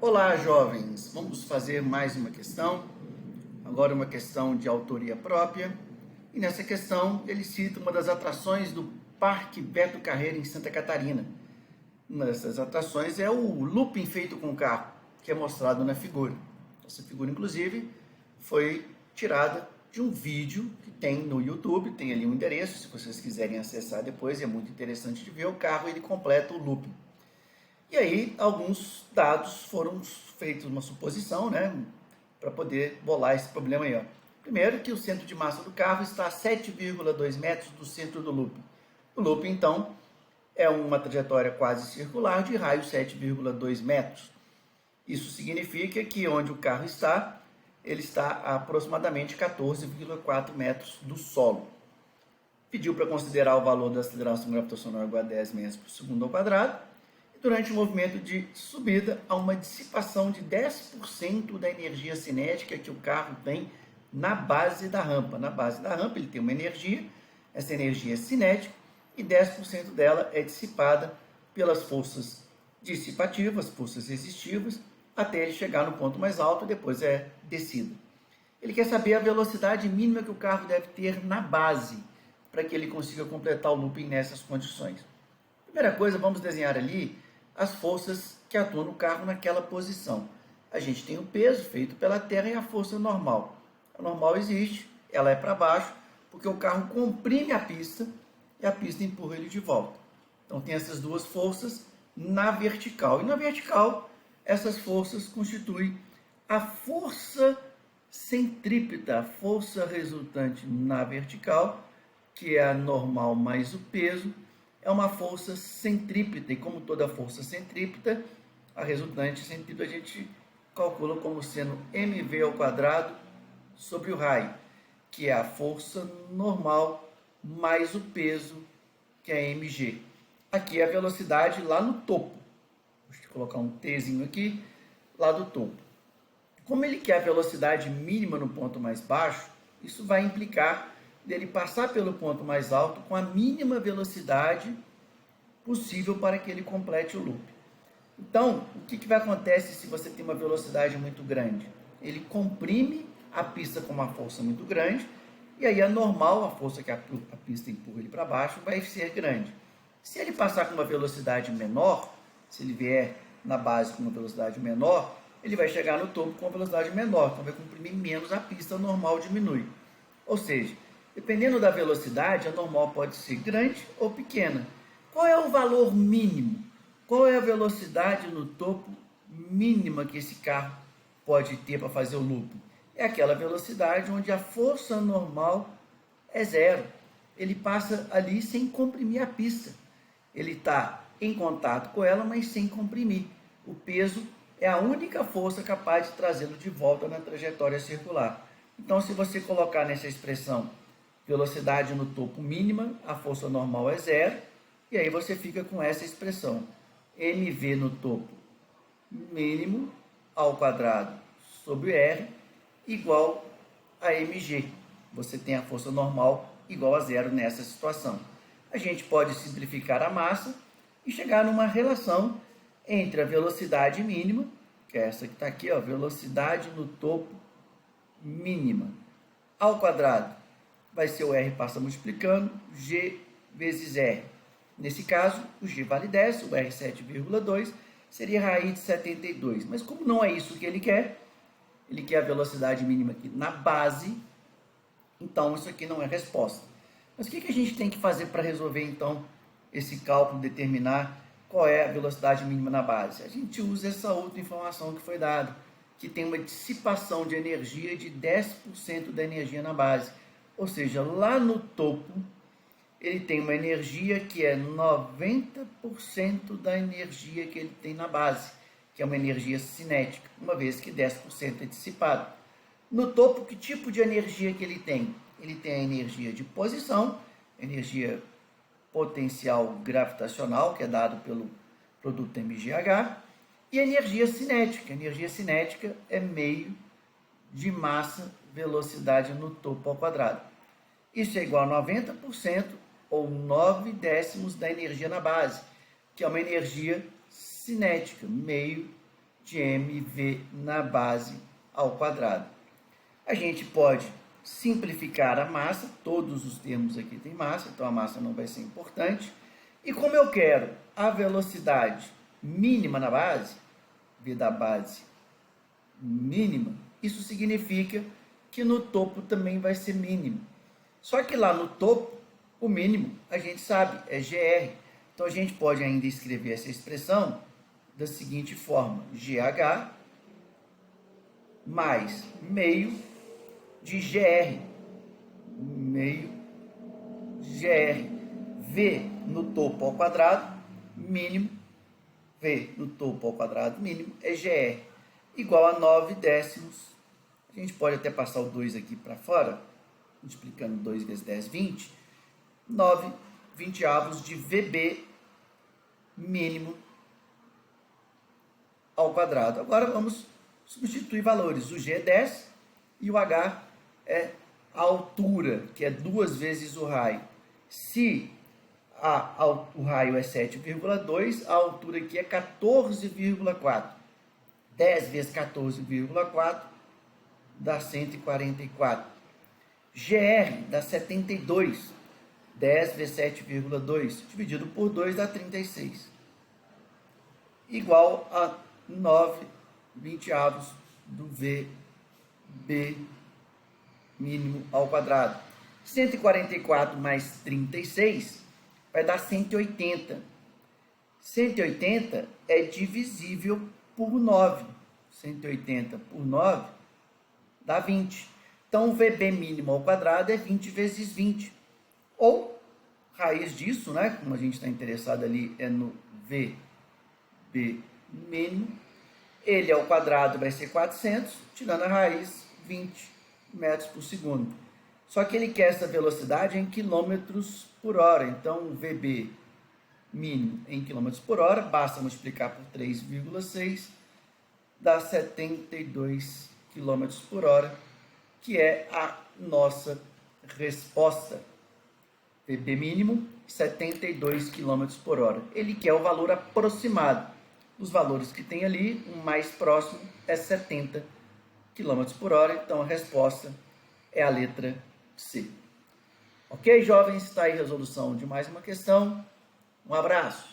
Olá, jovens! Vamos fazer mais uma questão, agora uma questão de autoria própria. E nessa questão ele cita uma das atrações do Parque Beto Carreiro em Santa Catarina. Uma dessas atrações é o looping feito com carro, que é mostrado na figura. Essa figura, inclusive, foi tirada de um vídeo que tem no YouTube, tem ali um endereço, se vocês quiserem acessar depois, é muito interessante de ver o carro, ele completa o looping. E aí, alguns dados foram feitos, uma suposição, né, para poder bolar esse problema aí. Ó. Primeiro, que o centro de massa do carro está a 7,2 metros do centro do looping. O looping, então, é uma trajetória quase circular de raio 7,2 metros. Isso significa que onde o carro está, ele está a aproximadamente 14,4 metros do solo. Pediu para considerar o valor da aceleração gravitacional igual a 10 metros por segundo ao quadrado. Durante o movimento de subida, há uma dissipação de 10% da energia cinética que o carro tem na base da rampa. Na base da rampa ele tem uma energia, essa energia é cinética, e 10% dela é dissipada pelas forças dissipativas, forças resistivas, até ele chegar no ponto mais alto e depois é descida. Ele quer saber a velocidade mínima que o carro deve ter na base, para que ele consiga completar o looping nessas condições. Primeira coisa, vamos desenhar ali as forças que atuam no carro naquela posição. A gente tem o peso feito pela terra e a força normal. A normal existe, ela é para baixo, porque o carro comprime a pista e a pista empurra ele de volta. Então tem essas duas forças na vertical. E na vertical, essas forças constituem a força centrípeta, a força resultante na vertical, que é a normal mais o peso, é uma força centrípeta, e como toda força centrípeta, a resultante centrípeta a gente calcula como sendo mv ao quadrado sobre o raio, que é a força normal mais o peso, que é mg. Aqui é a velocidade lá no topo. Deixa eu colocar um tzinho aqui, lá do topo. Como ele quer a velocidade mínima no ponto mais baixo, isso vai implicar dele passar pelo ponto mais alto com a mínima velocidade possível para que ele complete o loop. Então, o que vai acontecer se você tem uma velocidade muito grande? Ele comprime a pista com uma força muito grande, e aí a normal, a força que a pista empurra ele para baixo, vai ser grande. Se ele passar com uma velocidade menor, se ele vier na base com uma velocidade menor, ele vai chegar no topo com uma velocidade menor, então vai comprimir menos a pista, a normal diminui. Ou seja, dependendo da velocidade, a normal pode ser grande ou pequena. Qual é o valor mínimo? Qual é a velocidade no topo mínima que esse carro pode ter para fazer o looping? É aquela velocidade onde a força normal é zero. Ele passa ali sem comprimir a pista. Ele está em contato com ela, mas sem comprimir. O peso é a única força capaz de trazê-lo de volta na trajetória circular. Então, se você colocar nessa expressão velocidade no topo mínima, a força normal é zero, e aí você fica com essa expressão, mv no topo mínimo ao quadrado sobre r igual a mg. Você tem a força normal igual a zero nessa situação. A gente pode simplificar a massa e chegar numa relação entre a velocidade mínima, que é essa que está aqui, ó, velocidade no topo mínima, ao quadrado, vai ser o r passa multiplicando, g vezes r. Nesse caso, o g vale 10, o r 7,2 seria raiz de 72. Mas como não é isso que ele quer a velocidade mínima aqui na base, então isso aqui não é resposta. Mas o que a gente tem que fazer para resolver então esse cálculo, determinar qual é a velocidade mínima na base? A gente usa essa outra informação que foi dada, que tem uma dissipação de energia de 10% da energia na base. Ou seja, lá no topo, ele tem uma energia que é 90% da energia que ele tem na base, que é uma energia cinética, uma vez que 10% é dissipado. No topo, que tipo de energia que ele tem? Ele tem a energia de posição, energia potencial gravitacional, que é dado pelo produto mgh, e a energia cinética. A energia cinética é meio de massa velocidade no topo ao quadrado. Isso é igual a 90% ou 9 décimos da energia na base, que é uma energia cinética, meio de mv na base ao quadrado. A gente pode simplificar a massa, todos os termos aqui têm massa, então a massa não vai ser importante. E como eu quero a velocidade mínima na base, v da base mínima, isso significa que no topo também vai ser mínimo. Só que lá no topo, o mínimo, a gente sabe, é GR. Então, a gente pode ainda escrever essa expressão da seguinte forma: GH mais meio de GR. Meio GR. V no topo ao quadrado, mínimo. V no topo ao quadrado, mínimo, é GR. Igual a 9 décimos. A gente pode até passar o 2 aqui para fora, multiplicando 2 vezes 10, 20. 9 vinteavos de VB mínimo ao quadrado. Agora vamos substituir valores. O G é 10 e o H é a altura, que é 2 vezes o raio. Se o raio é 7,2, a altura aqui é 14,4. 10 vezes 14,4 dá 144. GR dá 72. 10 vezes 7,2 dividido por 2 dá 36. Igual a 9 vinteavos do VB mínimo ao quadrado. 144 mais 36 vai dar 180. 180 é divisível por 9. 180 por 9 dá 20. Então, o VB mínimo ao quadrado é 20 vezes 20. Ou, raiz disso, né, como a gente está interessado ali, é no VB mínimo. Ele ao quadrado vai ser 400, tirando a raiz, 20 metros por segundo. Só que ele quer essa velocidade em quilômetros por hora. Então, o VB mínimo em quilômetros por hora, basta multiplicar por 3,6, dá 72 quilômetros por hora, que é a nossa resposta. VB mínimo, 72 km por hora. Ele quer o valor aproximado. Os valores que tem ali, o mais próximo é 70 km por hora. Então, a resposta é a letra C. Ok, jovens? Está aí a resolução de mais uma questão. Um abraço.